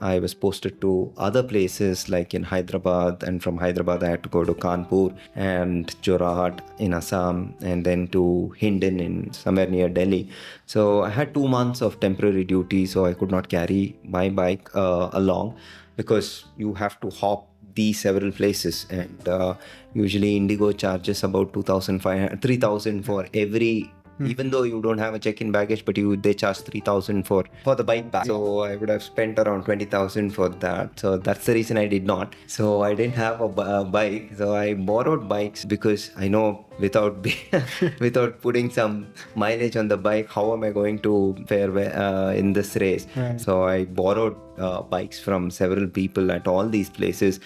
I was posted to other places like in Hyderabad, and from Hyderabad I had to go to Kanpur and Jorhat in Assam, and then to Hindon in somewhere near Delhi. So I had 2 months of temporary duty, so I could not carry my bike along, because you have to hop these several places, and usually Indigo charges about 2,500 3,000 for every, even though you don't have a check-in baggage, but they charge 3,000 for the bike bag. So I would have spent around 20,000 for that. So that's the reason I did not. So I didn't have a bike. So I borrowed bikes, because I know without without putting some mileage on the bike, how am I going to fare in this race? Right. So I borrowed bikes from several people at all these places.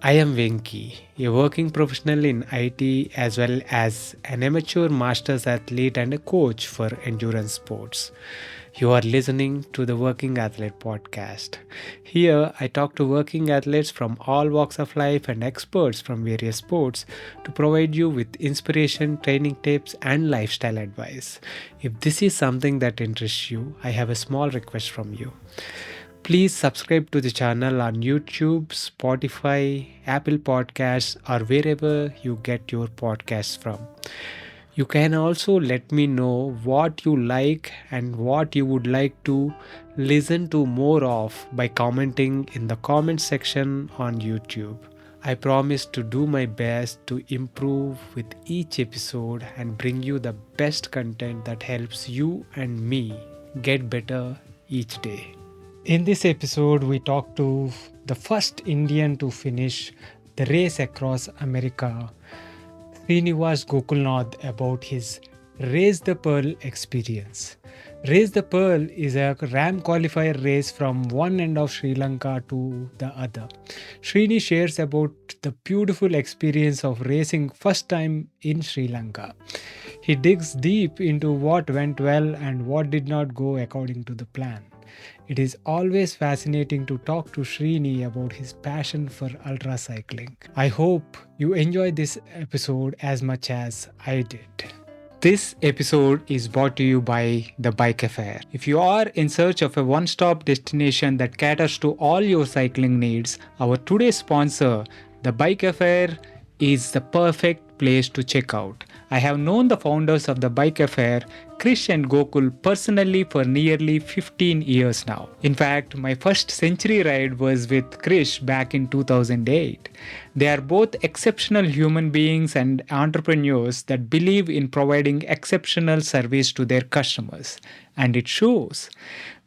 I am Venki, a working professional in IT as well as an amateur masters athlete and a coach for endurance sports. You are listening to the Working Athlete podcast. Here, I talk to working athletes from all walks of life and experts from various sports to provide you with inspiration, training tips, and lifestyle advice. If this is something that interests you, I have a small request from you. Please subscribe to the channel on YouTube, Spotify, Apple Podcasts, or wherever you get your podcasts from. You can also let me know what you like and what you would like to listen to more of by commenting in the comment section on YouTube. I promise to do my best to improve with each episode and bring you the best content that helps you and me get better each day. In this episode, we talk to the first Indian to finish the race across America, Srinivas Gokulnath, about his Raise the Pearl experience. Raise the Pearl is a RAAM qualifier race from one end of Sri Lanka to the other. Srini shares about the beautiful experience of racing first time in Sri Lanka. He digs deep into what went well and what did not go according to the plan. It is always fascinating to talk to Srini about his passion for ultra cycling. I hope you enjoy this episode as much as I did. This episode is brought to you by The Bike Affair. If you are in search of a one-stop destination that caters to all your cycling needs, our today's sponsor, The Bike Affair, is the perfect place to check out. I have known the founders of The Bike Affair, Krish and Gokul, personally for nearly 15 years now. In fact, my first century ride was with Krish back in 2008. They are both exceptional human beings and entrepreneurs that believe in providing exceptional service to their customers. And it shows.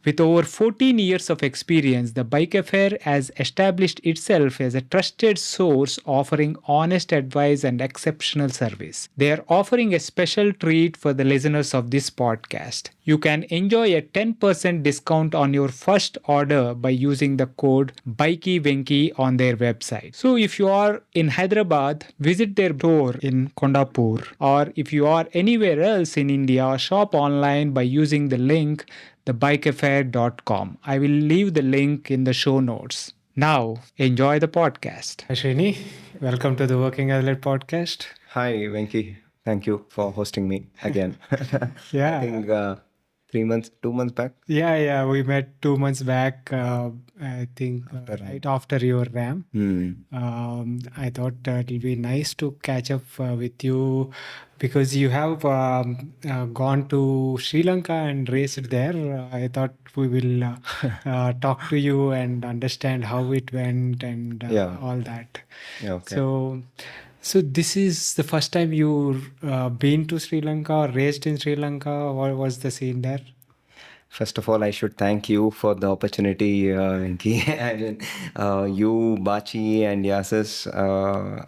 With over 14 years of experience, the Bike Affair has established itself as a trusted source offering honest advice and exceptional service. They are offering a special treat for the listeners of this podcast. You can enjoy a 10% discount on your first order by using the code BikeyVenki on their website. So if you are in Hyderabad, visit their store in Kondapur, or if you are anywhere else in India, shop online by using the link thebikeaffair.com. I will leave the link in the show notes. Now, enjoy the podcast. Hi, Srini. Welcome to the Working Athlete podcast. Hi, Venki. Thank you for hosting me again. Yeah. I think 2 months back. Yeah. We met 2 months back, I think, right after your RAAM. I thought it will be nice to catch up with you because you have gone to Sri Lanka and raced there. I thought we will talk to you and understand how it went and all that. Yeah, okay. So this is the first time you been to Sri Lanka or raced in Sri Lanka? What was the scene there? First of all, I should thank you for the opportunity, Venki. I mean, you, Bachi, and Yasis,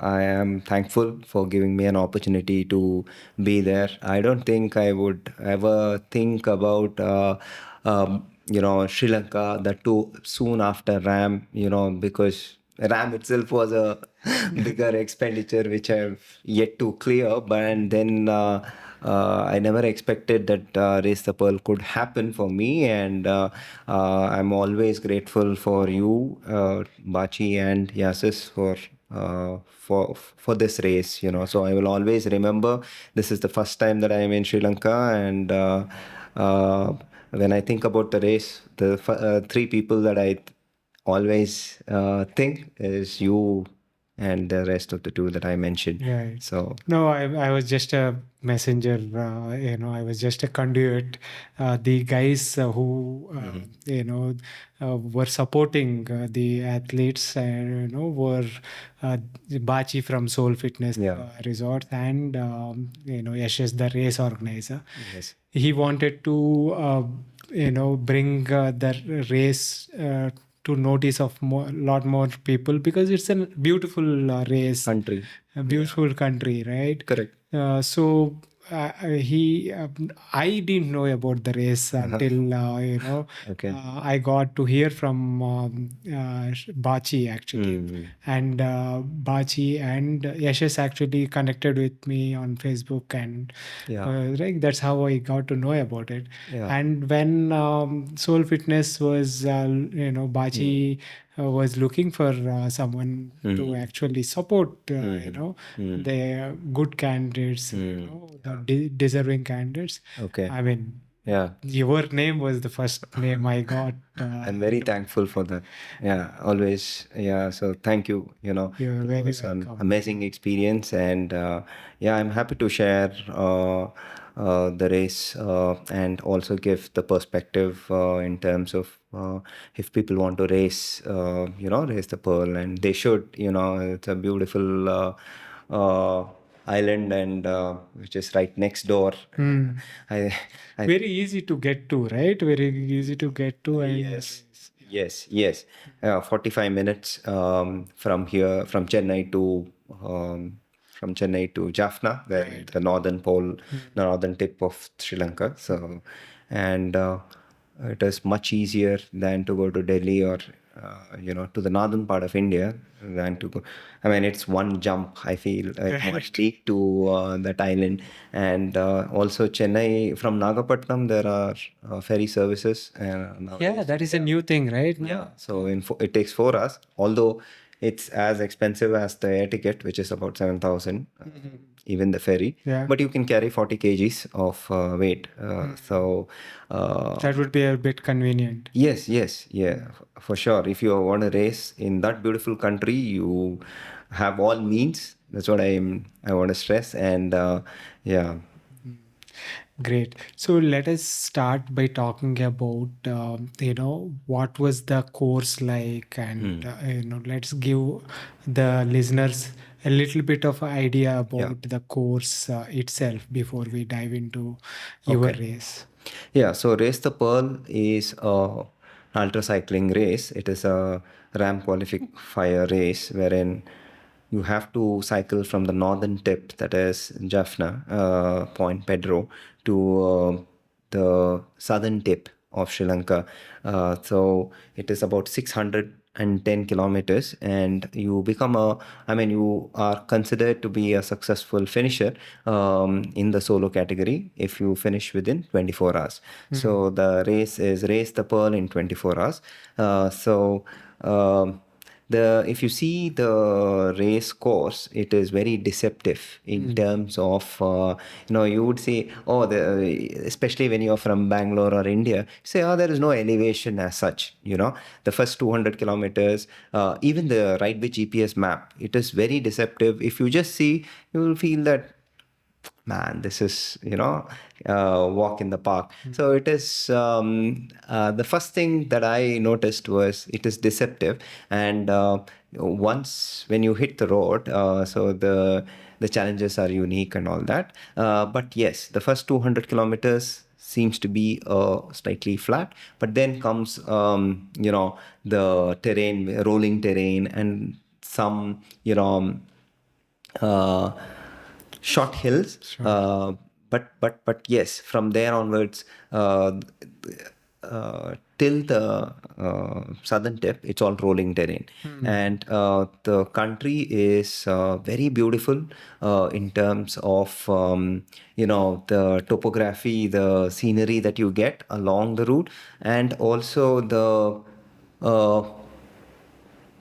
I am thankful for giving me an opportunity to be there. I don't think I would ever think about, Sri Lanka, that too soon after RAAM, because RAAM itself was a bigger expenditure which I've yet to clear. But then I never expected that Race the Pearl could happen for me, and I'm always grateful for you, Bachi and Yasis, for this race. So I will always remember this is the first time that I am in Sri Lanka, and when I think about the race, the three people that I always think is you and the rest of the two that I mentioned. Right. So No, I was just a messenger. I was just a conduit. The guys who were supporting the athletes, were Bachi from Soul Fitness yeah, Resort, and Yashish, the race organizer. yes, He wanted to bring the race to notice of lot more people, because it's a beautiful race, country, a beautiful country, right? correct. So he I didn't know about the race until Okay. I got to hear from Bachi actually. Mm, And Bachi and Yashish actually connected with me on Facebook, and yeah, right, that's how I got to know about it. yeah. And when Soul Fitness was, Bachi was looking for someone to actually support, Mm, the good candidates, the deserving candidates. okay. I mean, Yeah. your name was the first name I got. I'm very thankful for that. Yeah, always. Yeah, so thank you. You're It very was an welcome. amazing experience, and yeah, I'm happy to share the race and also give the perspective in terms of if people want to race, race the pearl, and they should. It's a beautiful island, and which is right next door. Hmm. I, I Very easy to get to, right? Very easy to get to, and Yes, yes, yes. 45 minutes from here, from Chennai to Jaffna, right. the northern pole, the northern tip of Sri Lanka. So, and it is much easier than to go to Delhi or to the northern part of India than to go. I mean, it's one jump. I feel one Right. leap to that island, and also Chennai from Nagapattinam there are ferry services Yeah, nowadays. that is a new thing, right? Yeah, so it takes 4 hours, although it's as expensive as the air ticket, which is about 7,000, even the ferry. Yeah. But you can carry 40 kgs of weight. So That would be a bit convenient. yes, yes, yeah, for sure. If you want to race in that beautiful country, you have all means. That's what I want to stress. And yeah, Great. So let us start by talking about, what was the course like, and let's give the listeners a little bit of idea yeah, about the course itself before we dive into your okay. race. Yeah, so Race the Pearl is a ultra cycling race. It is a RAAM qualifier race wherein you have to cycle from the northern tip, that is Jaffna, Point Pedro, to the southern tip of Sri Lanka. So it is about 610 kilometers, and you are considered to be a successful finisher in the solo category if you finish within 24 hours. So the race is Race the Pearl in 24 hours. So the if you see the race course, it is very deceptive in terms of you would say, oh, especially when you're from Bangalore or India, you say, oh, there is no elevation as such. The first 200 kilometers, even the right with GPS map, it is very deceptive. If you just see, you will feel that, man, this is walk in the park. So it is the first thing that I noticed was it is deceptive. And once when you hit the road, so the challenges are unique and all that, but yes, the first 200 kilometers seems to be slightly flat, but then comes the terrain, rolling terrain, and some uh, short hills. Sure. But yes, from there onwards, till the southern tip, it's all rolling terrain, and the country is very beautiful in terms of the topography, the scenery that you get along the route, and also uh,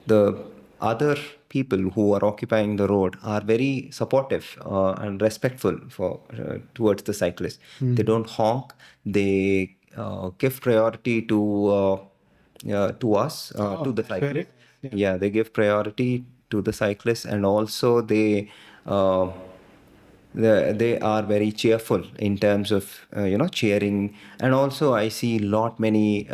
the other people who are occupying the road are very supportive and respectful towards the cyclist. They don't honk. They give priority to us, to the That's very cyclists. nice. Yeah. Yeah, they give priority to the cyclists, and also uh, they are very cheerful in terms of cheering. And also I see lot many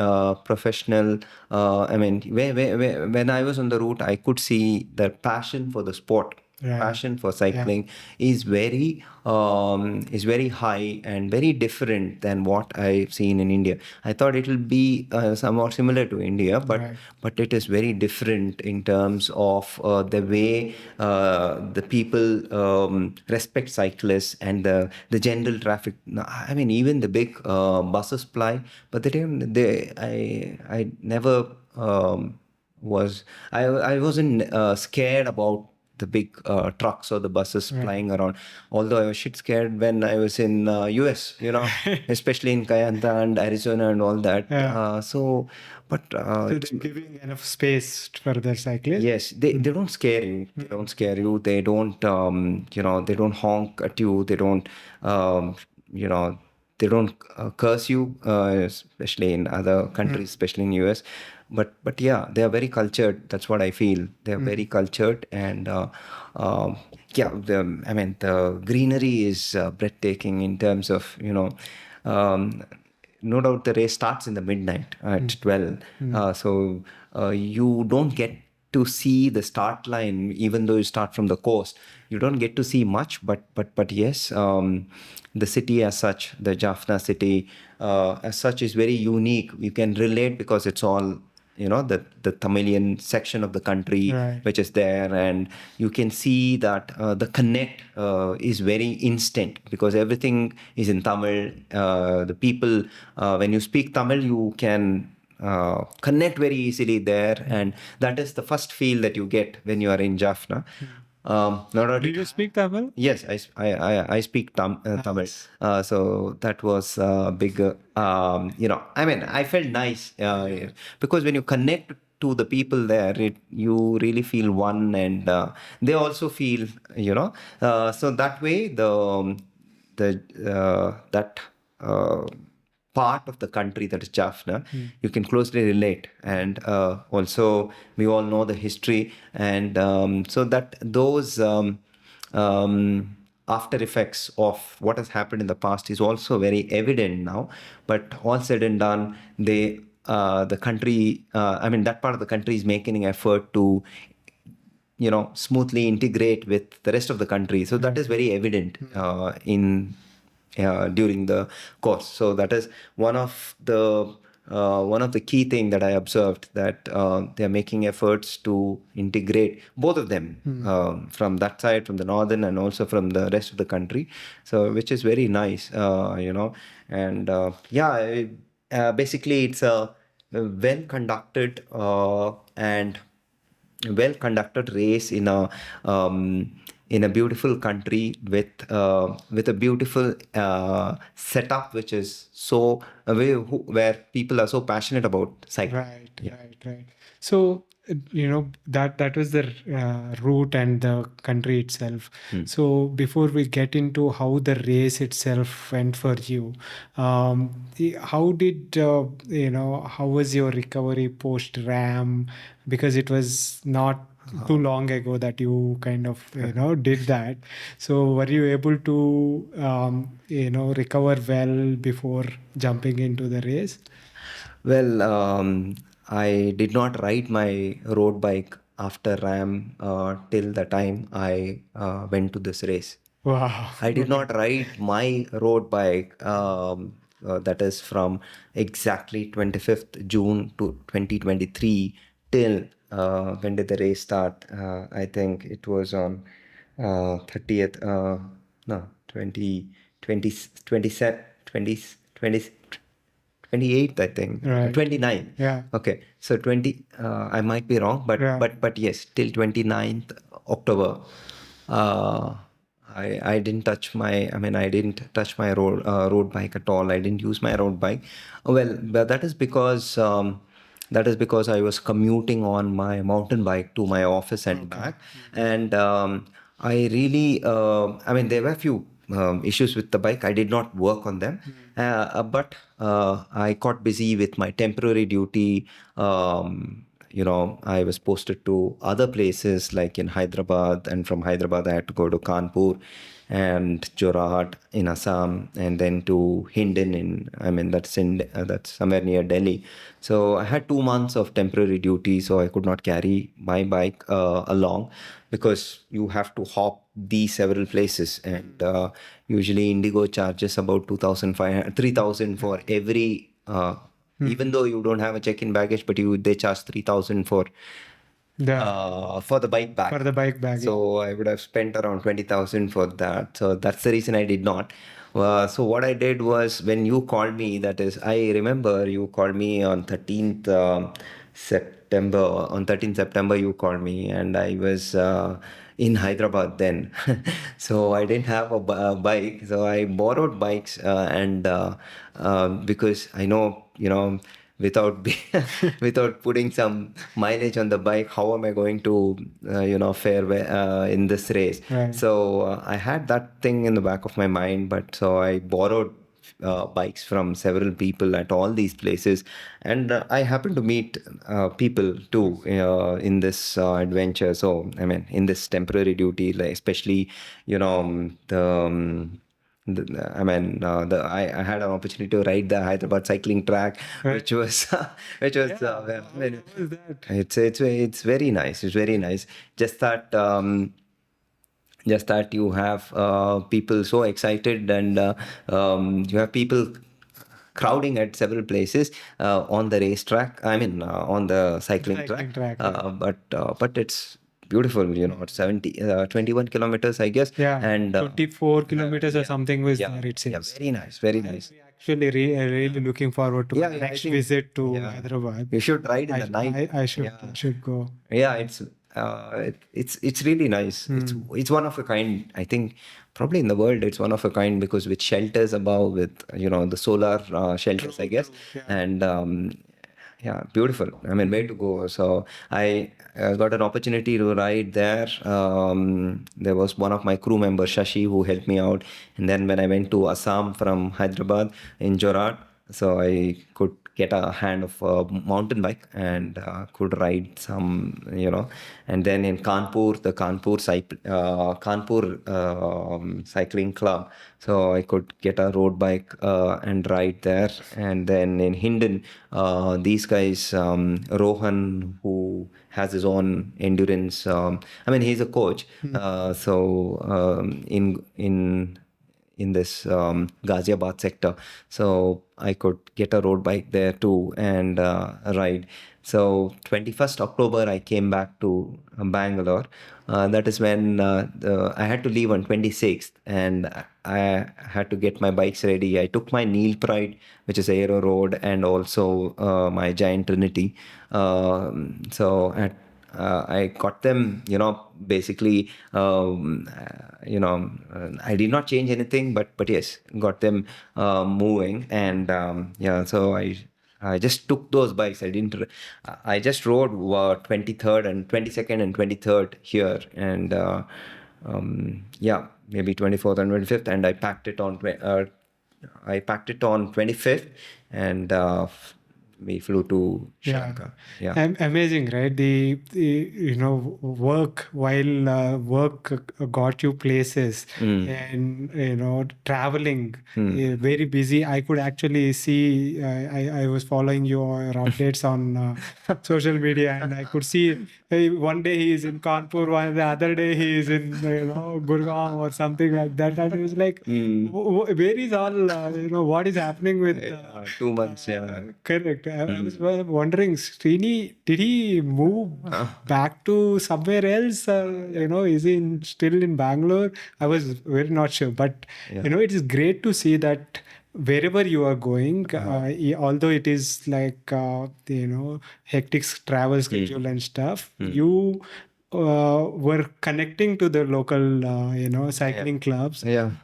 professional, I mean, when I was on the route, I could see the passion for the sport, Right. passion for Yeah. cycling is very high and very different than what I've seen in India. I thought it will be somewhat similar to India, Right. but it is very different in terms of the way the people respect cyclists and the general traffic. No, I mean, even the big buses ply, but they didn't. I never I wasn't scared about the big trucks or the buses flying around. Although I was shit scared when I was in US, especially in Kayanta and Arizona and all that. Yeah. But So they're giving enough space for the cyclists. yes, they don't scare you. They don't scare you. They don't they don't honk at you. They don't you know they don't curse you, especially in other countries, especially in US. But yeah, they are very cultured. That's what I feel. They are very cultured, and yeah, I mean, the greenery is breathtaking in terms of um, no doubt the race starts in the midnight at 12. You don't get to see the start line, even though you start from the coast. You don't get to see much, but yes, the city as such, the Jaffna city as such, is very unique. You can relate because it's all the Tamilian section of the country Right. which is there, and you can see that the connect is very instant because everything is in Tamil. The people, when you speak Tamil, you can connect very easily there, and that is the first feel that you get when you are in Jaffna. Not Do only you speak Tamil? Yes, I speak Tamil. Nice. So that was big. I mean, I felt nice because when you connect to the people there, you really feel one, and they also feel, so that way that part of the country that is Jaffna, you can closely relate. And also, we all know the history, and so that those after effects of what has happened in the past is also very evident now. But all said and done, the country, I mean, that part of the country is making an effort to smoothly integrate with the rest of the country. So that is very evident in during the course. So that is one of the key thing that I observed, that they are making efforts to integrate both of them, from that side, from the northern, and also from the rest of the country. So which is very nice, and basically it's a well conducted and well conducted race in a beautiful country with a beautiful setup, which is so where people are so passionate about cycling. Right, right. So, that was the route and the country itself. So, before we get into how the race itself went for you, how did how was your recovery post RAM? Because it was not too long ago that you kind of did that. So, were you able to recover well before jumping into the race? Well, I did not ride my road bike after RAM till the time I went to this race. Wow. I did not ride my road bike, that is from exactly 25th June to 2023 till when did the race start? I think it was on 30th, no, 20, 20, 27, 20, 20, 28th, I think. Right. 29. Yeah. Okay. So 20, I might be wrong, but Yeah. but yes, till 29th October. Uh, I didn't touch my, I mean, I didn't touch my road bike at all. I didn't use my road bike. Well, but that is because I was commuting on my mountain bike to my office and back. And I really, I mean, there were few issues with the bike. I did not work on them, but I got busy with my temporary duty. I was posted to other places like in Hyderabad, and from Hyderabad I had to go to Kanpur and Jorahat in Assam, and then to Hindon that's somewhere near Delhi. So I had 2 months of temporary duty, so I could not carry my bike along because you have to hop these several places, and usually Indigo charges about 2,500, 3,000 for every. Even though you don't have a check-in baggage, but they charge 3,000 for the bike bag. For the bike bag. So I would have spent around 20,000 for that. So that's the reason I did not. So what I did was, when you called me, that is, I remember you called me on 13th September. On 13th September, you called me, and I was in Hyderabad then. So I didn't have a bike. So I borrowed bikes, and because I know, without without putting some mileage on the bike, how am I going to fare in this race? Right. So I had that thing in the back of my mind, but so I borrowed bikes from several people at all these places, and I happened to meet people too in this adventure. So I mean, in this temporary duty, like, especially I had an opportunity to ride the Hyderabad cycling track, Right. which was which was How was that? it's very nice. It's very nice. Just that you have people so excited, and you have people crowding at several places on the racetrack. On the cycling Cycling track. track, yeah. But it's beautiful. It's 21 kilometers, I guess. Yeah, And 24 kilometers or something was there, it yeah, seems. very nice, very nice. We actually really looking forward to Yeah, my yeah, I next think- visit to yeah. Hyderabad. You should ride in the night. I should Yeah. should go. Yeah, it's really nice. It's one of a kind. I think probably in the world it's one of a kind, because with shelters above, with the solar shelters, I guess. yeah. And yeah, beautiful. I mean, way to go. So I got an opportunity to ride there. There was one of my crew members, Shashi, who helped me out. And then when I went to Assam from Hyderabad in Jorat, so I could get a hand of a mountain bike and could ride some, and then in Kanpur, the Kanpur cycling club, so I could get a road bike and ride there. And then in Hindon, these guys, Rohan, who has his own endurance, he's a coach. In this Ghaziabad sector. So I could get a road bike there too and ride. So 21st October, I came back to Bangalore. That is when I had to leave on 26th, and I had to get my bikes ready. I took my Neil Pride, which is Aero Road, and also my Giant Trinity. I got them, basically, I did not change anything, but yes, got them moving. And so I just took those bikes. I just rode 23rd and 22nd and 23rd here, and maybe 24th and 25th, and I packed it on 25th, and we flew to Sri Lanka. Yeah. Amazing, right? The work while work got you places, and traveling, very busy. I could actually see. I was following your updates on social media, and I could see, hey, one day he is in Kanpur, the other day he is in Gurgaon or something like that. And it was like, where is all what is happening with 2 months? Yeah. Correct. I was wondering, Srini, did he move back to somewhere else? Is he still in Bangalore? I was very not sure. But, it is great to see that wherever you are going, although it is like, hectic travel schedule and stuff, you were connecting to the local, cycling clubs, and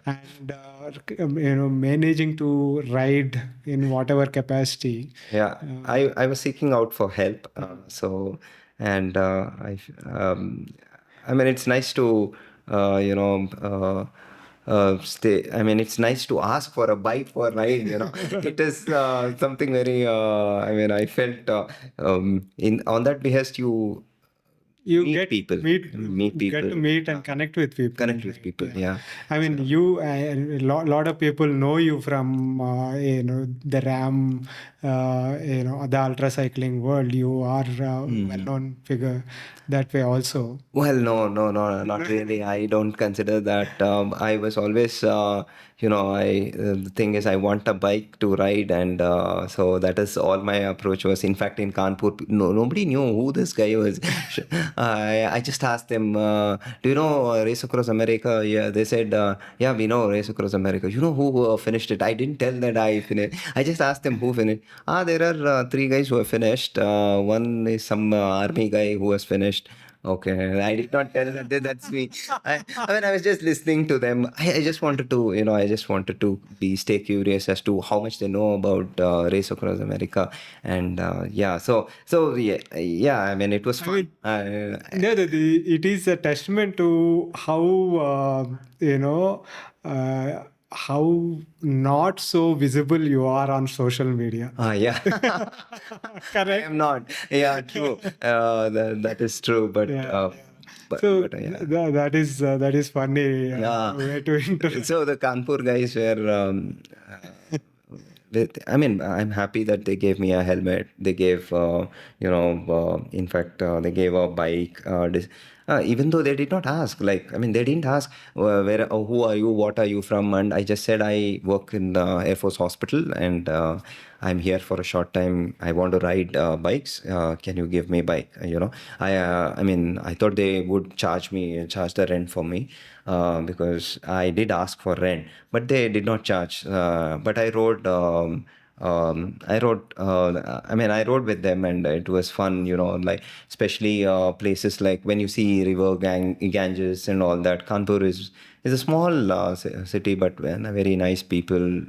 managing to ride in whatever capacity. Yeah, I was seeking out for help. It's nice to stay. I mean, it's nice to ask for a bike for ride. It is something very. I mean, I felt in on that behest you You meet people, meet get to people, meet and connect with people. connect with people. Yeah. I mean, So, you a lot of people know you from the RAM, the ultra cycling world. You are well-known figure that way also. well, no, not really. I don't consider that. I was always, the thing is, I want a bike to ride, and so that is all my approach was. In fact, in Kanpur, no, nobody knew who this guy was. I just asked them, "Do you know Race Across America?" Yeah, they said, "Yeah, we know Race Across America." You know who finished it? I didn't tell that I finished. I just asked them who finished. There are three guys who have finished. One is some army guy who has finished. Okay, I did not tell that that's me. I mean, I was just listening to them. I just wanted to, I just wanted to stay curious as to how much they know about Race Across America, and yeah, so yeah. I mean, it was fun. No, it is a testament to how how not so visible you are on social media. Yeah. I am not. Yeah, true. That is true. But So yeah. that is funny Yeah. way to So the Kanpur guys were. I mean, I'm happy that they gave me a helmet. They gave, in fact, they gave a bike. Even though they did not ask, like, I mean, they didn't ask who are you, what are you from, and I just said I work in the Air Force Hospital, and I'm here for a short time. I want to ride bikes. Can you give me bike? I mean, I thought they would charge the rent for me, because I did ask for rent, but they did not charge. But I rode. I mean, I rode with them, and it was fun. Like especially places like when you see river Ganges and all that. Kanpur is a small city, but very nice people.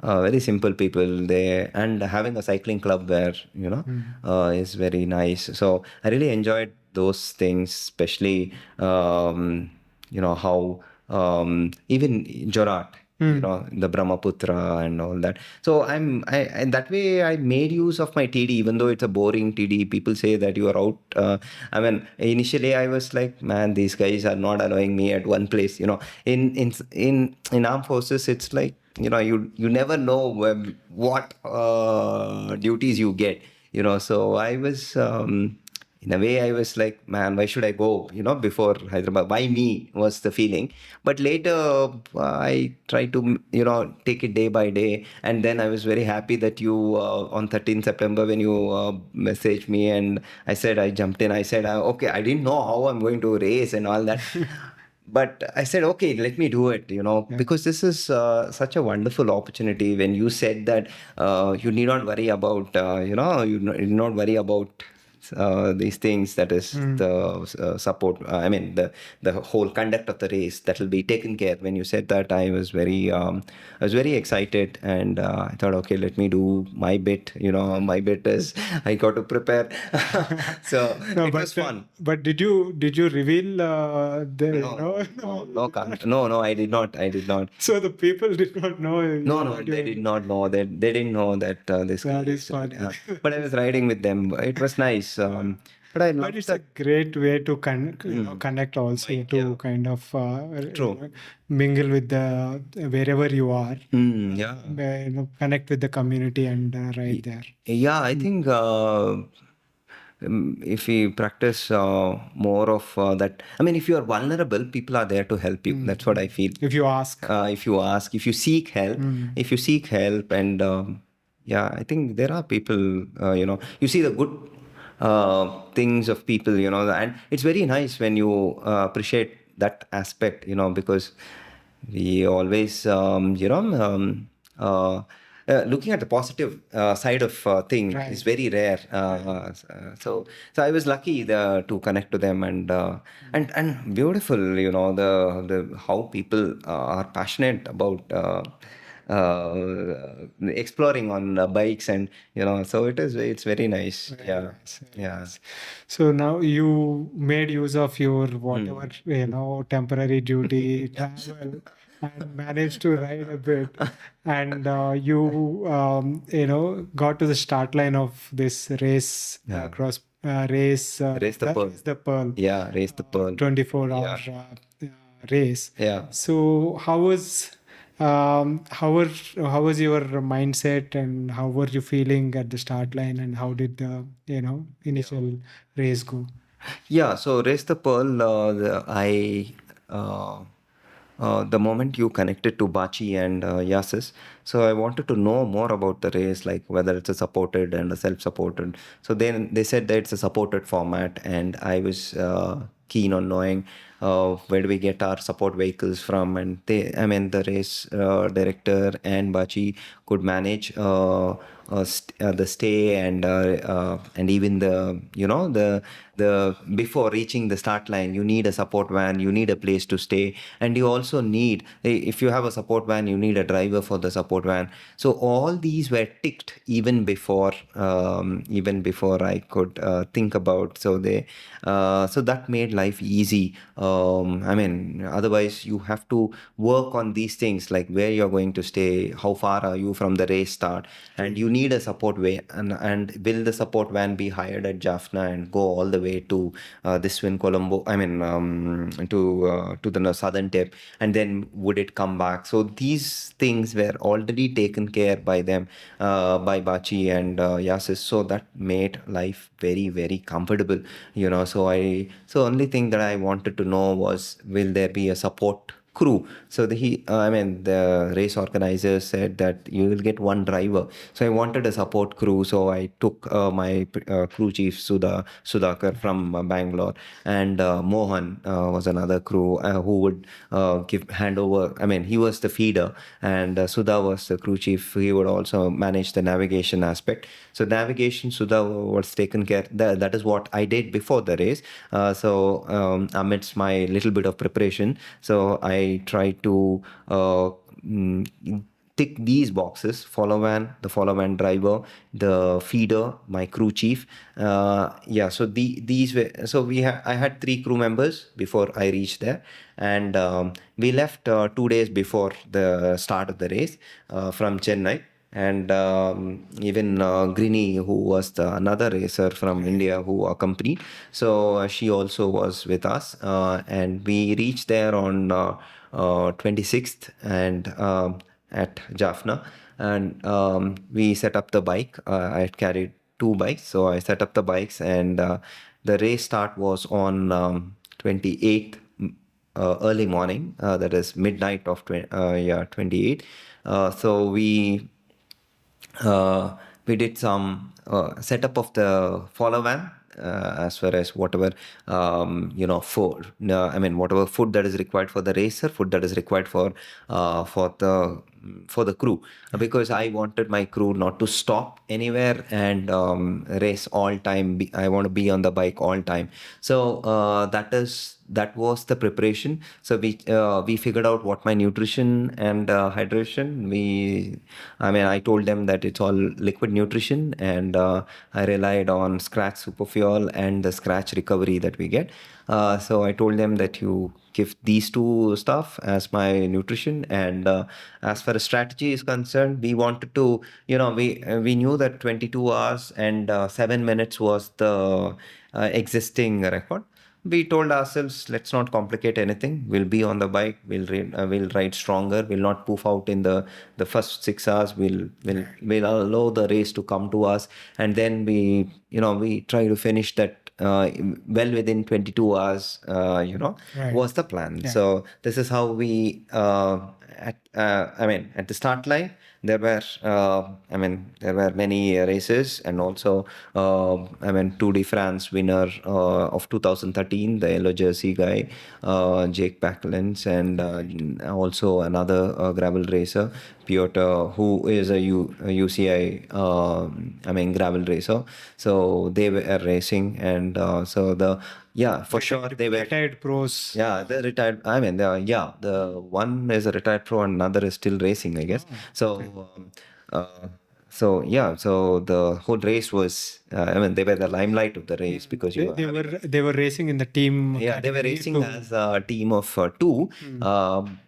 Very simple people there, and having a cycling club there, is very nice. So I really enjoyed those things, especially how even Jorat, the Brahmaputra and all that. So and that way I made use of my TD, even though it's a boring TD. People say that you are out. I mean, initially I was like, man, these guys are not allowing me at one place. In armed forces, it's like, you never know what duties you get. So I was. In a way, I was like, man, why should I go? Before Hyderabad, why me was the feeling. But later, I tried to, take it day by day. And then I was very happy that you, on 13th September, when you messaged me and I said, I jumped in. I said, okay, I didn't know how I'm going to race and all that. But I said, okay, let me do it, because this is such a wonderful opportunity. When you said that you need not worry about, need not worry about these things, that is the support, I mean the whole conduct of the race, that will be taken care. When you said that, I was very excited, and I thought, okay, let me do my bit. My bit is I got to prepare. So it was fun. But did you reveal No, I did not. So the people did not know. No, they did not know that. They didn't know that this guy That is funny. But I was riding with them. It was nice. But I But loved it's that. a great way to connect also, to kind of True. mingle with the wherever you are, Yeah. connect with the community and right there. Yeah, I think if we practice more of that, I mean, if you are vulnerable, people are there to help you. That's what I feel. If you ask. If you seek help, and yeah, I think there are people, you see the good things of people, and it's very nice when you appreciate that aspect, because we always, looking at the positive side of thing Right. is very rare. So I was lucky to connect to them, and beautiful, the how people are passionate about exploring on bikes, and so it's very nice. Very Yeah. nice, very Yeah. nice. So now you made use of your whatever, temporary duty travel and managed to ride a bit. And you, got to the start line of this race, Yeah. Race the that pearl. is the Pearl, Yeah, race the pearl. 24-hour Yeah. race. Yeah. So how was your mindset, and how were you feeling at the start line, and how did the initial race go? Yeah, so Race the Pearl, uh, the moment you connected to Bachi and Yasis, so I wanted to know more about the race, like whether it's a supported and a self-supported. So then they said that it's a supported format, and I was keen on knowing where do we get our support vehicles from, and the race director and Bachi could manage the stay and even the before reaching the start line, you need a support van, you need a place to stay, and you also need, if you have a support van, you need a driver for the support van. So all these were ticked even before I could think about. So that made life easy. Otherwise you have to work on these things, like where you're going to stay, how far are you from the race start, and you need a support way. And will the support van be hired at Jaffna and go all the way to this win Colombo? To the southern tip, and then would it come back? So these things were already taken care by them, by Bachi and Yasis. So that made life very, very comfortable. So only thing that I wanted to know was, will there be a support crew? So the race organizer said that you will get one driver. So I wanted a support crew. So I took my crew chief Sudhakar from Bangalore, and Mohan was another crew who would give handover. He was the feeder, and Sudha was the crew chief. He would also manage the navigation aspect. So navigation, Sudha was taken care. That is what I did before the race. Amidst my little bit of preparation, so I tried to mm, tick these boxes: follow van, the follow van driver, the feeder, my crew chief. Yeah, so these were, so I had 3 crew members before I reached there, and we left 2 days before the start of the race from Chennai. And even Grini, who was another racer from India who accompanied, so she also was with us, and we reached there on 26th, and at Jaffna, and we set up the bike. I had carried 2 bikes, so I set up the bikes, and the race start was on 28th, early morning, that is midnight of 28. So we did some setup of the follow van, as far as whatever food, whatever food that is required for the racer, food that is required for the crew, because I wanted my crew not to stop anywhere and race all time. I want to be on the bike all time. So that was the preparation. So we figured out what my nutrition and hydration. I told them that it's all liquid nutrition, and I relied on Scratch Super Fuel and the Scratch recovery that we get. So I told them that you give these two stuff as my nutrition, and as far as strategy is concerned, we wanted to, we knew that 22 hours and 7 minutes was the existing record. We told ourselves, let's not complicate anything. We'll be on the bike. We'll ride stronger. We'll not poof out in the first 6 hours. We'll allow the race to come to us, and then we try to finish that well within 22 hours. Right. Was the plan. Yeah. So this is how we at the start line. there were many races, and also, Tour de France winner of 2013, the yellow jersey guy, Jake Packlins, and also another gravel racer, Piotr, who is a UCI, gravel racer. So they were racing, and for sure they were. Retired pros. Yeah, they're retired. The one is a retired pro and another is still racing, I guess. Uh, so the whole race was, they were the limelight of the race because you They were were racing in the team. yeah, they were category racing to- as a team of two,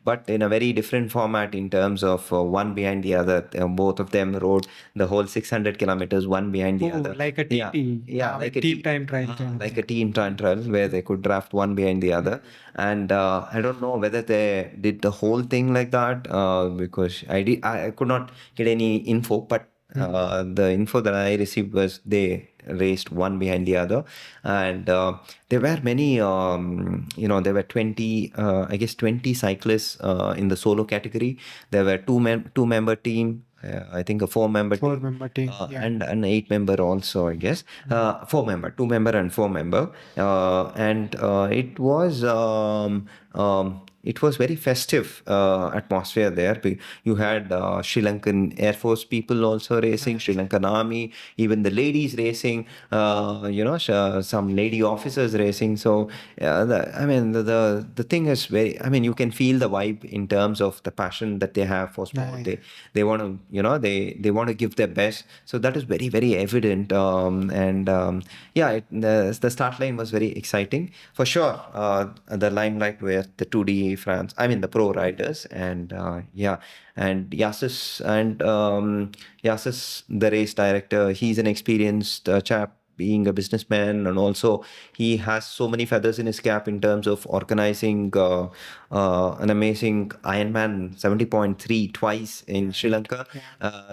but in a very different format in terms of one behind the other. Both of them rode the whole 600 kilometers, one behind the other. like a Yeah, TT. yeah, like a team team, time trial. like a team time trial where they could draft one behind the other. And I don't know whether they did the whole thing like that because I could not get any info, but the info that I received was they raced one behind the other, and there were many. There were 20, I guess 20 cyclists in the solo category. There were two member team. I think a four-member team, Four-member team, and an eight-member also, I guess. Four-member, two-member, and four-member. And it was very festive atmosphere there. You had Sri Lankan Air Force people also racing, Sri Lankan Army, even the ladies racing, some lady officers racing. So, the thing is very, you can feel the vibe in terms of the passion that they have for sport. Nice. They want to, they want to give their best. So that is very, very evident. The start line was very exciting. For sure, the limelight were the 2D France, the pro riders, and Yasis, the race director, he's an experienced chap, being a businessman, and also he has so many feathers in his cap in terms of organizing an amazing Ironman 70.3 twice in Sri Lanka.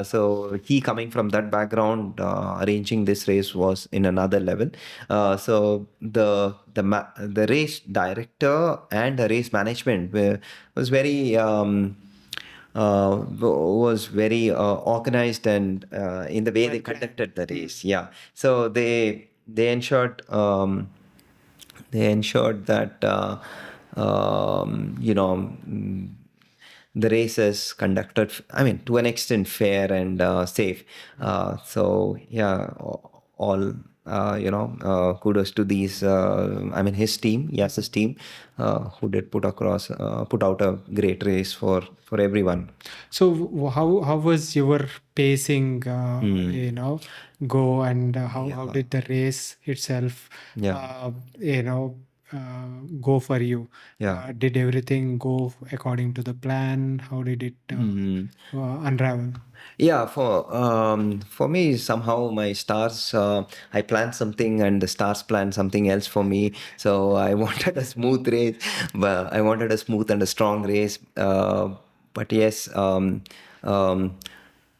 So he, coming from that background, arranging this race was in another level. So the race director and the race management was very organized, and in the way they conducted the race. Yeah. So they ensured that the race is conducted, to an extent, fair and safe. All kudos to his team, Yas's team, who did put out a great race for everyone. So how was your pacing? Go, and how did the race itself? Yeah. Go for you. Yeah. Did everything go according to the plan? How did it unravel? Yeah, for me, somehow my stars, I planned something and the stars planned something else for me. So I wanted a smooth race, but I wanted a smooth and a strong race. But yes,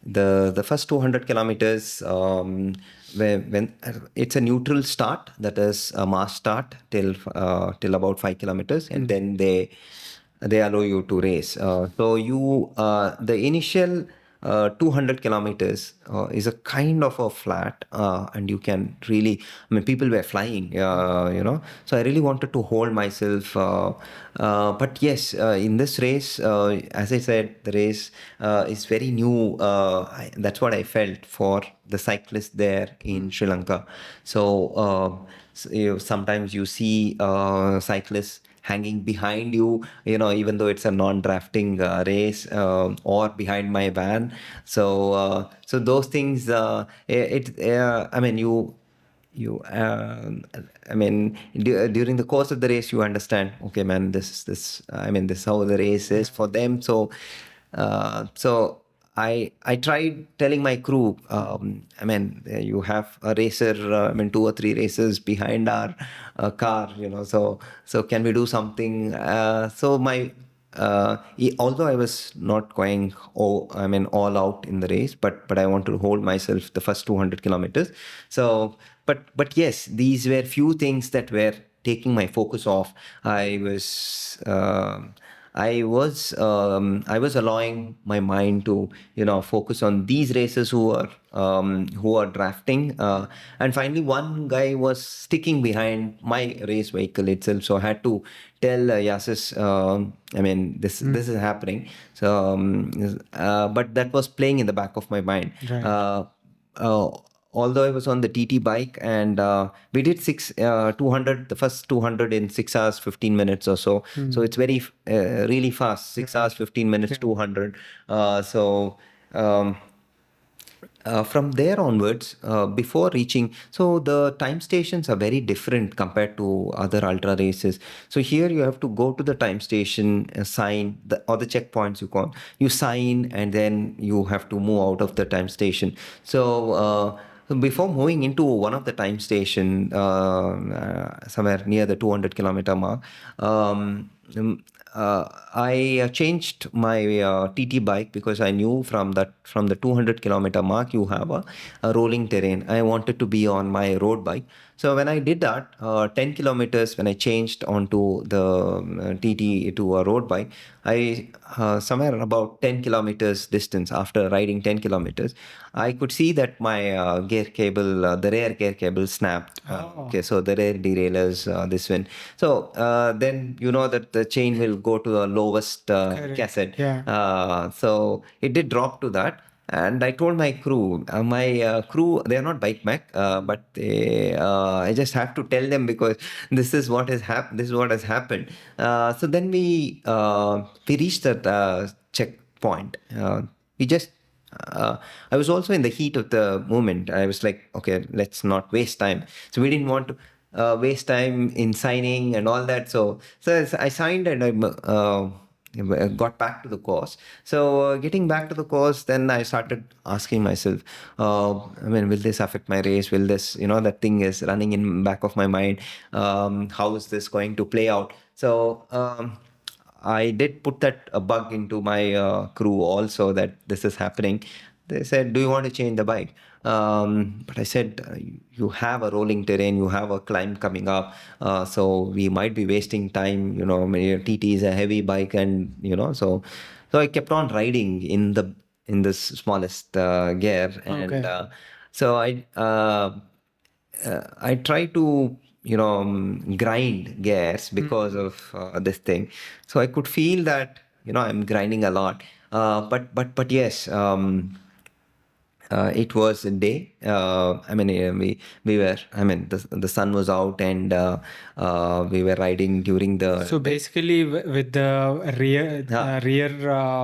the first 200 kilometers, when it's a neutral start, that is a mass start till about 5 kilometers, and then they allow you to race. The initial 200 kilometers is a kind of a flat, and you can really, people were flying, so I really wanted to hold myself. But yes, in this race, as I said, the race is very new. That's what I felt for the cyclists there in Sri Lanka. Sometimes you see cyclists hanging behind you, even though it's a non-drafting race, or behind my van. So those things, during the course of the race, you understand, okay, man, this is how the race is for them. So I tried telling my crew, you have a racer, 2 or 3 races behind our car, so can we do something? Although I was not going all out in the race, but I want to hold myself the first 200 kilometers. So, but yes, these were few things that were taking my focus off. I was allowing my mind to focus on these racers who are drafting, and finally one guy was sticking behind my race vehicle itself, so I had to tell Yasis, I mean, this is happening. So but that was playing in the back of my mind. Right. Uh, although I was on the TT bike, and we did 200, the first 200 in 6 hours 15 minutes or so. So it's very really fast, 6 hours 15 minutes 200. So from there onwards, before reaching, so the time stations are very different compared to other ultra races. So here you have to go to the time station, sign or the checkpoints you sign, and then you have to move out of the time station. So before moving into one of the time station, somewhere near the 200-kilometer mark, I changed my TT bike, because I knew from the 200-kilometer mark you have a rolling terrain. I wanted to be on my road bike. So when I did that, 10 kilometers, when I changed onto the TT to a road bike, I somewhere about 10 kilometers distance, after riding 10 kilometers, I could see that my gear cable, the rear gear cable snapped. Okay, so the rear derailleurs, this one. So then you know that the chain will go to the lowest cassette. Yeah. So it did drop to that. And I told my crew, they are not bike mech, but I just have to tell them, because this is what has happened. This is what has happened. So then we reached that checkpoint. We just I was also in the heat of the moment. I was like, okay, let's not waste time. So we didn't want to waste time in signing and all that. So I signed, and I got back to the course. So getting back to the course, then I started asking myself, I mean, will this affect my race? Will this, that thing is running in back of my mind. How is this going to play out? So I did put that a bug into my crew also, that this is happening. They said, "Do you want to change the bike?" But I said, "You have a rolling terrain, you have a climb coming up, so we might be wasting time. TT is a heavy bike, and so I kept on riding in the smallest gear, and so I try to grind gas because of this thing. So I could feel that I'm grinding a lot. But yes, it was a day. I mean, we were. I mean, the sun was out, and we were riding during the. So basically, with the rear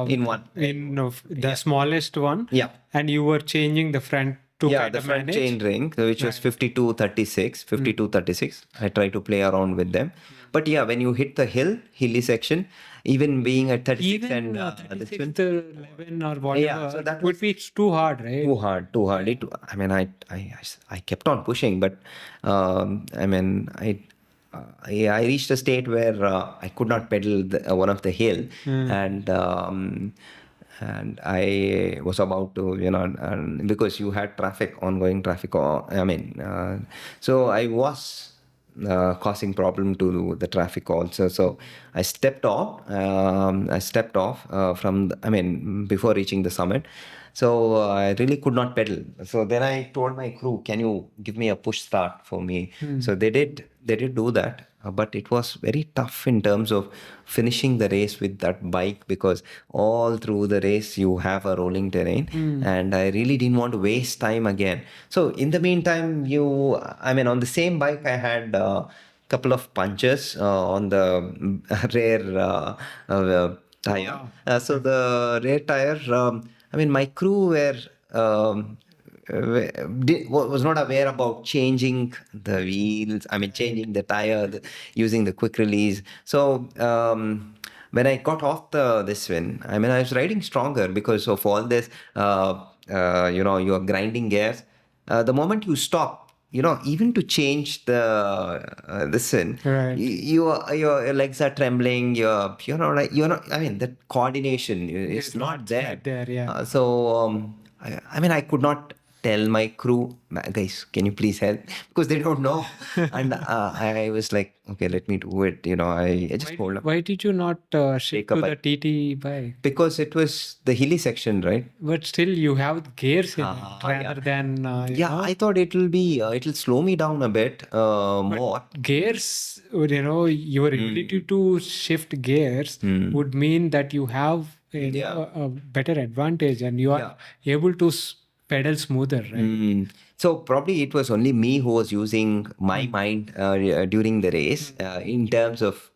in one. the smallest one, Yeah. and you were changing the front to Yeah, kind the of front manage. chain ring, which was 5236. 5236. I try to play around with them. But yeah, when you hit the hilly section, even being at 36 Even and this 36 one, to 11 or whatever, yeah, so that would be too hard, right? too hard, too hard. I mean, I kept on pushing, but I mean, I reached a state where I could not pedal one of the hill, and I was about to, because you had ongoing traffic. I mean, so I was causing problem to the traffic also. So I stepped off. From, I mean, before reaching the summit. So I really could not pedal. So then I told my crew, "Can you give me a push start for me?" So they did. They did do that. But it was very tough in terms of finishing the race with that bike, because all through the race you have a rolling terrain, and I really didn't want to waste time again. So in the meantime, I mean, on the same bike I had couple of punches on the rear tire. So the rear tire, I mean, my crew were was not aware about changing the wheels. I mean, changing the tire, using the quick release. So when I got off this one, I mean, I was riding stronger because of all this. You're grinding gears. The moment you stop, even to change the this one, Right. your legs are trembling. You're not. I mean, that coordination is not there. Yeah. So I mean, I could not tell my crew, guys, can you please help? Because they don't know. And I was like, okay, let me do it. I just told them. Why did you not shift Take a to the bike. TT bike? Because it was the hilly section, right? But still, you have gears in it Ah, rather than Yeah, I thought it'll slow me down a bit more. gears. Your ability to shift gears would mean that you have a better advantage, and you are able to pedal smoother, right? So probably it was only me who was using my mind during the race in terms of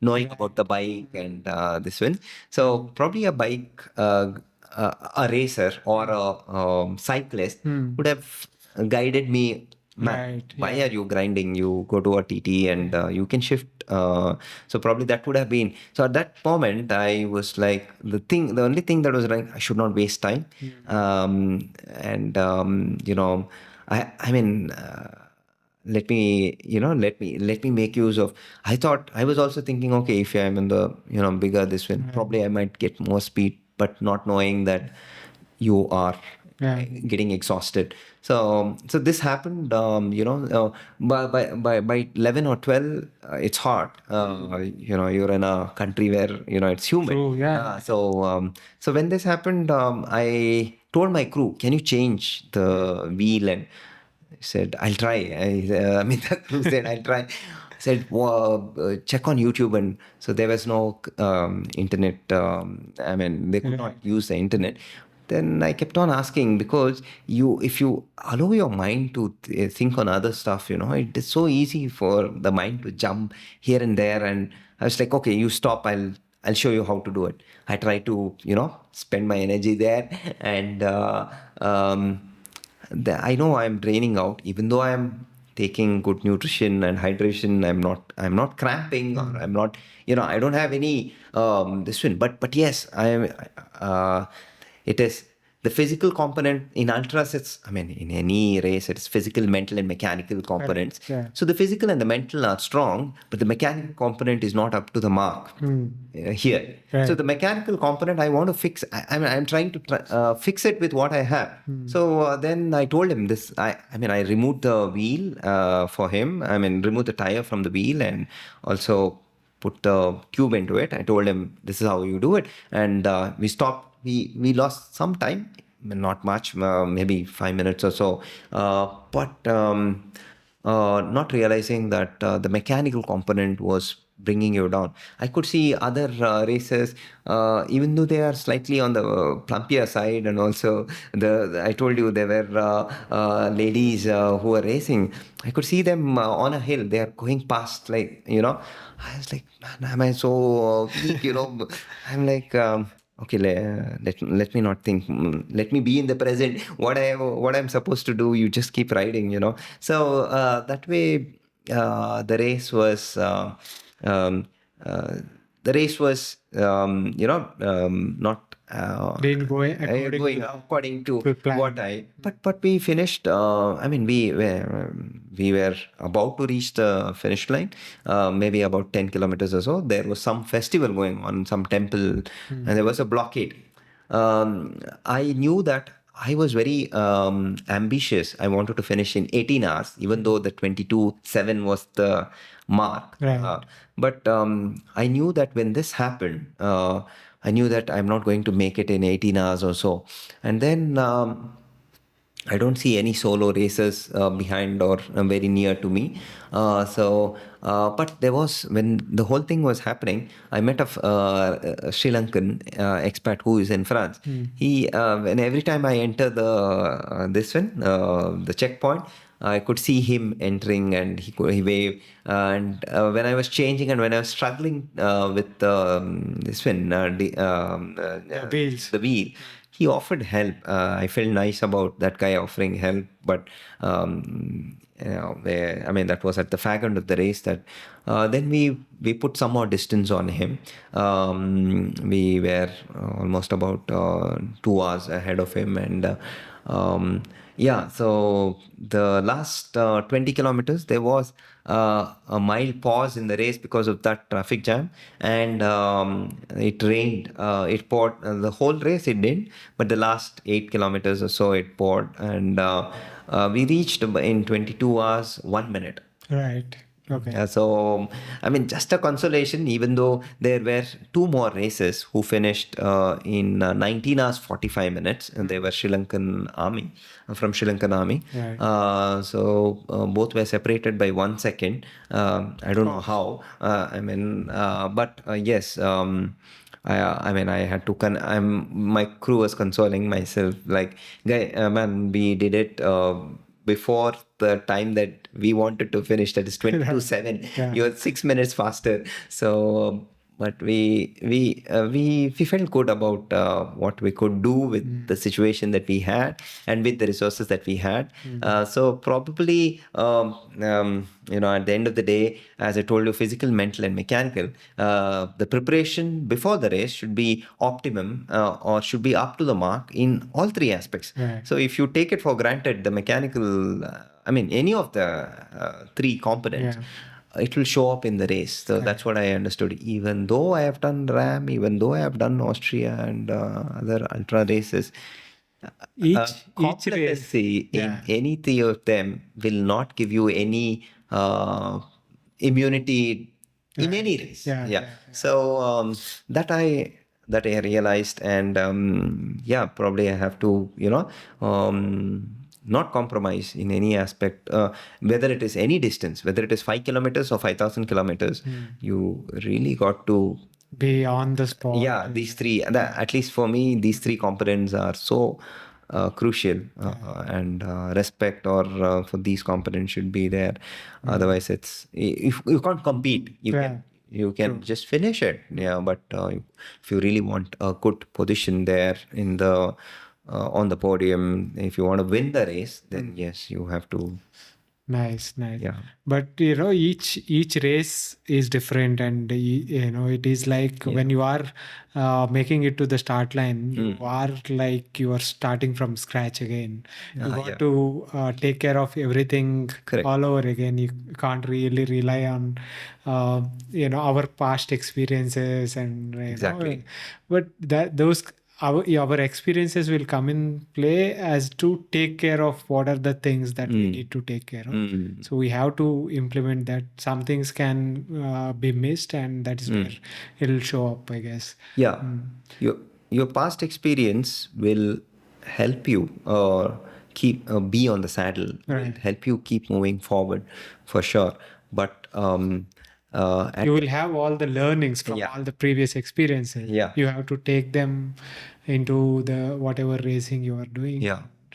knowing about the bike and this one. So probably a racer or a cyclist would have guided me. Man, Right, why are you grinding? You go to a TT and you can shift. So probably that would have been. So at that moment, I was like, the only thing that was like, I should not waste time. And I mean. Let me make use of. I thought I was also thinking, okay, if I'm in the bigger this one, probably I might get more speed, but not knowing that you are getting exhausted. So this happened. By 11 or 12, it's hot. You're in a country where it's humid. True, yeah. So when this happened, I told my crew, can you change the wheel? And I said, I'll try. I mean, the crew said, I'll try. I said, well, check on YouTube. And so there was no internet. I mean, they could not use the internet. Then I kept on asking, because if you allow your mind to think on other stuff, it is so easy for the mind to jump here and there. And I was like, okay, you stop. I'll show you how to do it. I try to, spend my energy there. And I know I'm draining out, even though I'm taking good nutrition and hydration. I'm not cramping, or I'm not, I don't have any this one. But yes, it is the physical component in ultras. In any race, it's physical, mental, and mechanical components. Yeah. So the physical and the mental are strong, but the mechanical component is not up to the mark here. Right. So the mechanical component, I want to fix. I'm trying to fix it with what I have. So then I told him this. I removed the wheel for him. Removed the tire from the wheel, and also put the cube into it. I told him, this is how you do it. And we stopped. We lost some time, not much, maybe 5 minutes or so. But not realizing that the mechanical component was bringing you down. I could see other races, even though they are slightly on the plumpier side, and also I told you there were ladies who were racing. I could see them on a hill. They are going past, I was like, man, am I so weak? I'm like. Okay, let me not think. Let me be in the present. What I'm supposed to do, you just keep riding. So that way, the race was. Um, the race was, not Didn't go going according to plan. what I. But we finished. We were about to reach the finish line, maybe about 10 kilometers or so. There was some festival going on, some temple, and there was a blockade. I knew that I was very ambitious. I wanted to finish in 18 hours, even though the 22:7 was the mark. Right. But I knew that when this happened, I knew that I'm not going to make it in 18 hours or so. And then I don't see any solo racers behind or very near to me. But there was, when the whole thing was happening, I met a Sri Lankan expat who is in France. He, when every time I enter the checkpoint, I could see him entering, and he waved. And when I was changing and when I was struggling with this one, the wheel, he offered help. I felt nice about that guy offering help, but that was at the fag end of the race. That then we put some more distance on him. We were almost about 2 hours ahead of him, and Yeah, so the last 20 kilometers, there was a mild pause in the race because of that traffic jam, and it rained. It poured the whole race. It did, but the last 8 kilometers or so, it poured, and we reached in 22 hours 1 minute. Right. Okay. So, I mean, just a consolation, even though there were two more races who finished in 19 hours 45 minutes, and they were Sri Lankan army, from Sri Lankan army. Right. Both were separated by 1 second. I don't know Oh. how. But yes. I mean, I had to. My crew was consoling myself, like, guy, man, we did it. Before the time that we wanted to finish, that is 22:07. Yeah. You're 6 minutes faster. So, but we felt good about what we could do with the situation that we had and with the resources that we had. So probably, at the end of the day, as I told you, physical, mental, and mechanical, the preparation before the race should be optimum, or should be up to the mark in all three aspects. Right. So if you take it for granted, the mechanical, any of the three components, it will show up in the race. So that's what I understood. Even though I have done RAM, even though I have done Austria and other ultra races, Each competency race. in any three of them will not give you any immunity in any race. Yeah. So that I realized, and probably I have to not compromise in any aspect, whether it is any distance, whether it is 5 kilometers or 5,000 kilometers. You really got to Be on the spot. yeah, these three, at least for me, these three components are so crucial, and respect or for these components should be there. Otherwise, it's if you can't compete, you can just finish it. Yeah, but if you really want a good position there in the on the podium, if you want to win the race, then yes, you have to. Nice. Yeah. But each race is different, and it is like when you are making it to the start line, you are like you are starting from scratch again. You got to take care of everything all over again. You can't really rely on our past experiences and Exactly. but those our experiences will come in play as to take care of what are the things that we need to take care of. So we have to implement that. Some things can be missed, and that is where it'll show up, I guess. Yeah. Your past experience will help you keep be on the saddle, will help you keep moving forward for sure. But you will have all the learnings from all the previous experiences. You have to take them into the whatever racing you are doing.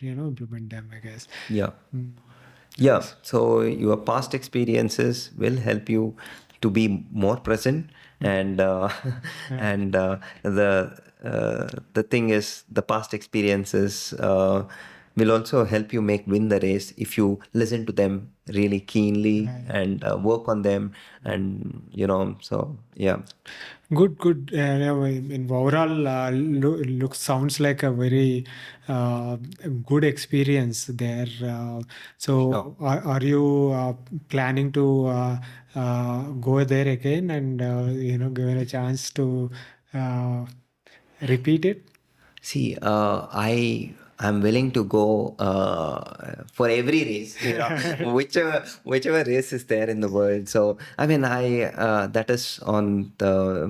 Implement them, I guess. Yeah. So your past experiences will help you to be more present, and and the thing is, the past experiences will also help you win the race if you listen to them really keenly and work on them, and so yeah. Good. In overall, sounds like a very good experience there. So, are you planning to go there again and given a chance to repeat it? See, I'm willing to go for every race, whichever race is there in the world. So I mean, that is on the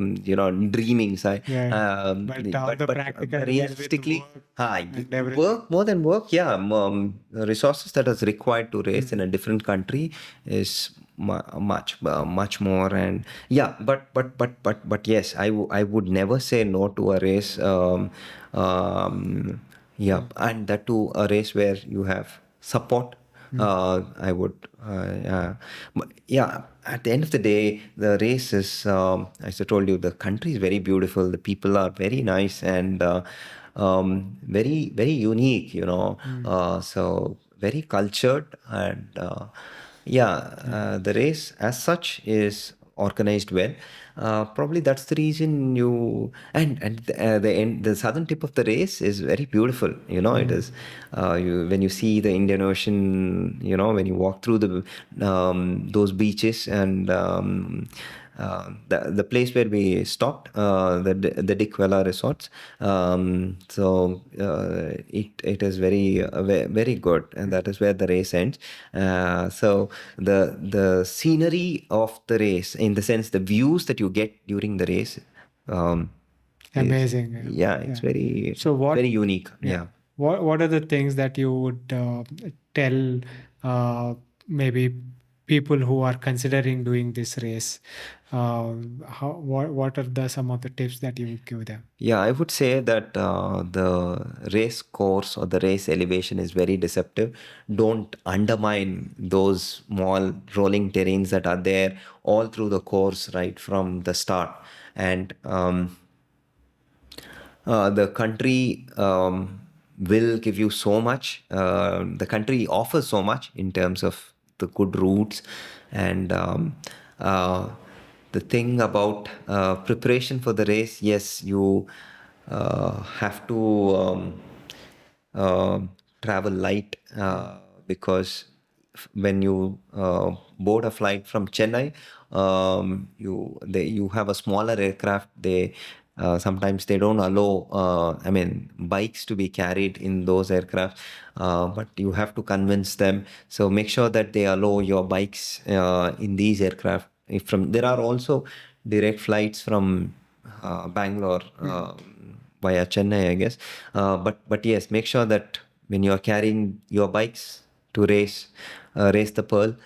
dreaming side. But the practical realistically, work more than work. Yeah, resources that is required to race in a different country is much more, and but yes, I would never say no to a race. And that too a race where you have support. I would but yeah, at the end of the day, the race is, as I told you, the country is very beautiful, the people are very nice, and very very unique, so very cultured, and the race as such is organized well. Probably that's the reason you the southern tip of the race is very beautiful. It is when you see the Indian Ocean. When you walk through those beaches and the place where we stopped, the Dikwela resorts. It is very very good, and that is where the race ends. So the scenery of the race, in the sense the views that you get during the race, um, Amazing. it's very So very unique. Yeah. What are the things that you would tell maybe people who are considering doing this race? What are some of the tips that you would give them? Yeah, I would say that the race course or the race elevation is very deceptive. Don't undermine those small rolling terrains that are there all through the course, right from the start. And the country will give you so much. The country offers so much in terms of the good routes, and the thing about preparation for the race. Yes, you have to uh, travel light, because when you board a flight from Chennai, you have a smaller aircraft. They sometimes they don't allow, bikes to be carried in those aircraft, but you have to convince them. So make sure that they allow your bikes in these aircraft. If from there are also direct flights from Bangalore via Chennai, I guess. But yes, make sure that when you are carrying your bikes to race the Pearl,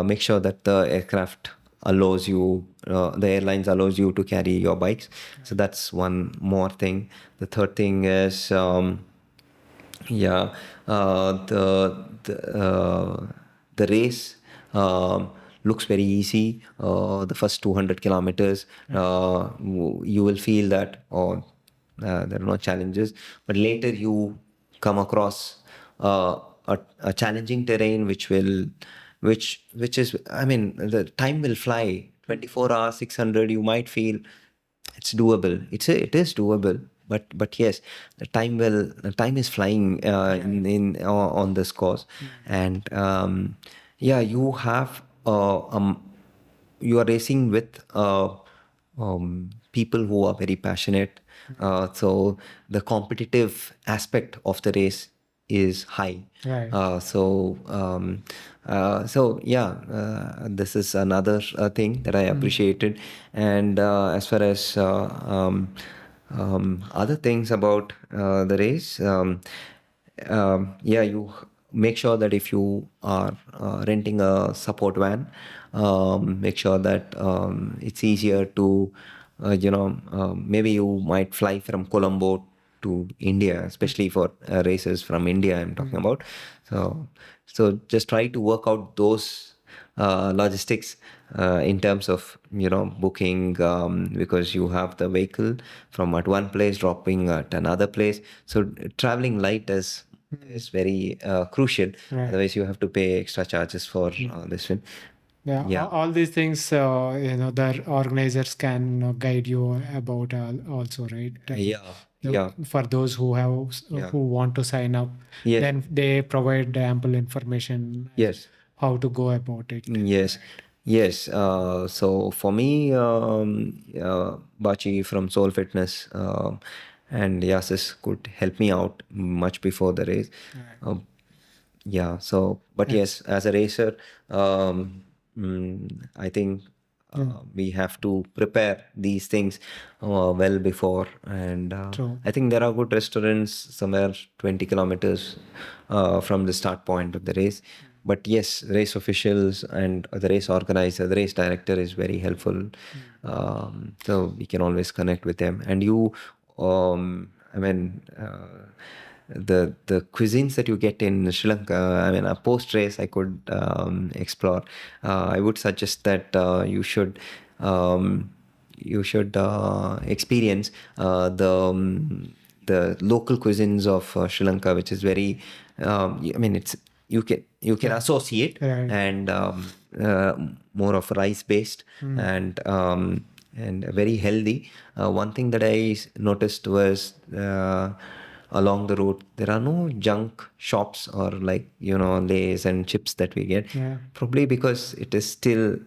make sure that the aircraft allows you, the airlines allows you to carry your bikes. So that's one more thing. The third thing is, yeah, the race looks very easy. The first 200 kilometers, you will feel that, there are no challenges. But later you come across a challenging terrain, which is, the time will fly. 24 hours, 600, you might feel it's doable. It is doable, but yes, the time is flying in on this course. And yeah, you are racing with people who are very passionate. So the competitive aspect of the race is high. Right. So yeah, this is another thing that I appreciated. And as far as other things about the race, yeah, you make sure that if you are renting a support van, make sure that it's easier to, maybe you might fly from Colombo to India, especially for races from India I'm talking about. So just try to work out those logistics in terms of booking, because you have the vehicle from at one place dropping at another place. So traveling light is very crucial. Right. Otherwise you have to pay extra charges for this one. Yeah, all these things, the organizers can guide you about also, right? For those who who want to sign up, Yes. then they provide ample information Yes. how to go about it. Yes. Yes. So for me, Bachi from Soul Fitness and Yasis could help me out much before the race. Yeah. So, but yes, as a racer, I think we have to prepare these things well before. And I think there are good restaurants somewhere 20 kilometers from the start point of the race. But yes, race officials and the race organizer, the race director is very helpful. So we can always connect with them. And you, the cuisines that you get in Sri Lanka, a post race I could explore. I would suggest that you should experience the local cuisines of Sri Lanka, which is very, it's you can associate, Right. and more of rice based, and very healthy. One thing that I noticed was, along the road there are no junk shops, or like, lays and chips that we get. Yeah. Probably because it is still,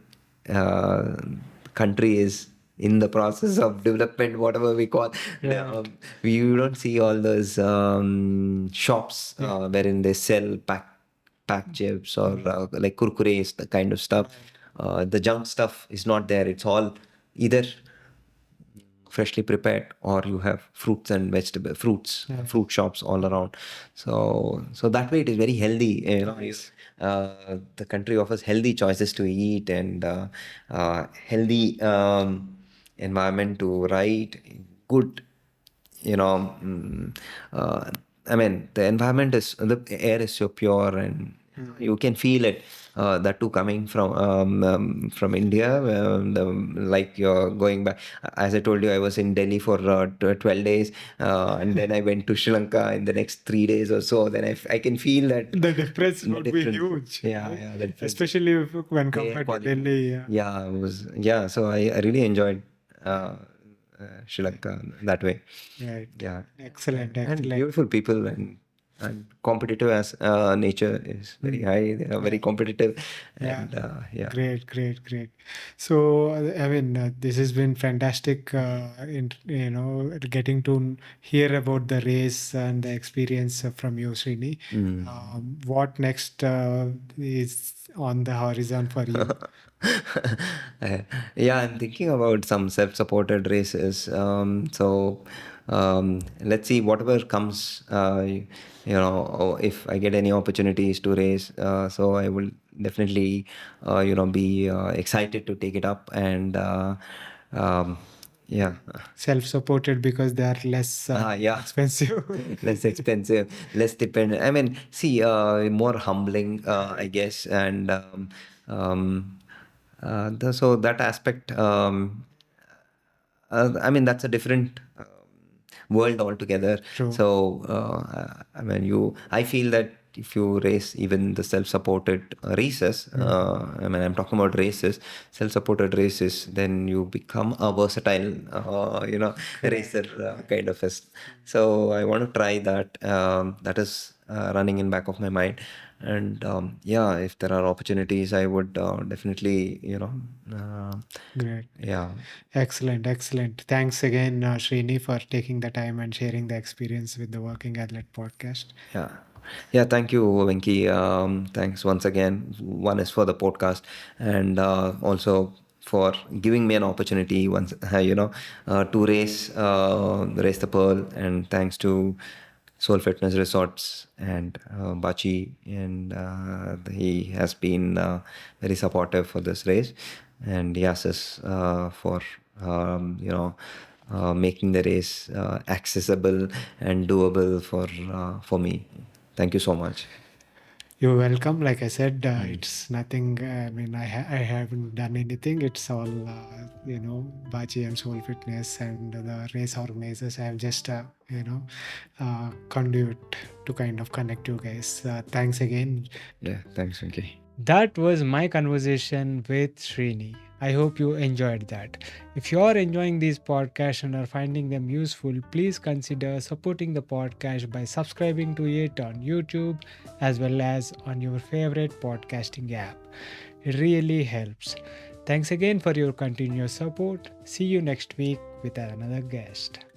country is in the process of development, whatever we call. Right. You don't see all those shops wherein they sell pack chips, or like kurkures, the kind of stuff. The junk stuff is not there. It's all either freshly prepared, or you have fruits and fruit shops all around. So that way it is very healthy. The country offers healthy choices to eat, and healthy environment to ride, good, you know mm, uh, I mean, the air is so pure, and you can feel it. That too, coming from India. Like, you're going back. As I told you, I was in Delhi for 12 days, and then I went to Sri Lanka in the next 3 days or so. Then I can feel that The difference the would be difference. huge. Yeah, right? yeah, the difference. Especially when Air compared to quality. Delhi. Yeah. Yeah, so I really enjoyed Sri Lanka that way. Right. Yeah. Excellent. And Excellent. beautiful people, and competitive as nature is very high. They are very competitive, Yeah. and yeah. Great, great, great. So, I mean, this has been fantastic. Getting to hear about the race and the experience from you, Srini. What next is on the horizon for you? Uh, yeah, I'm thinking about some self-supported races. Let's see whatever comes. Or if I get any opportunities to race, so I will definitely, be excited to take it up, and um, yeah. Self-supported because they are less Yeah. expensive. Less expensive, less dependent. I mean, see, more humbling, I guess, and so that aspect. I mean, that's a different world altogether. True. So, I mean, I feel that if you race even the self-supported races, I mean, I'm talking about races, self-supported races, then you become a versatile, racer, kind of. So I want to try that. That is running in back of my mind. And yeah, if there are opportunities, I would definitely, Great. yeah. Excellent, excellent. Thanks again, Srini, for taking the time and sharing the experience with the Working Athlete podcast. Yeah. Yeah, thank you, Venki. Thanks once again. One is for the podcast, and also for giving me an opportunity once, to race the pearl. And thanks to Soul Fitness Resorts and Bachi, and he has been very supportive for this race, and Yasis for making the race accessible and doable for me. Thank you so much. You're welcome. Like I said, it's nothing. I mean, I haven't done anything. It's all, Baji and Soul Fitness and the race organizers. I have just, conduit to kind of connect you guys. Thanks again. Yeah, thanks, Venki. That was my conversation with Srini. I hope you enjoyed that. If you are enjoying these podcasts and are finding them useful, please consider supporting the podcast by subscribing to it on YouTube as well as on your favorite podcasting app. It really helps. Thanks again for your continuous support. See you next week with another guest.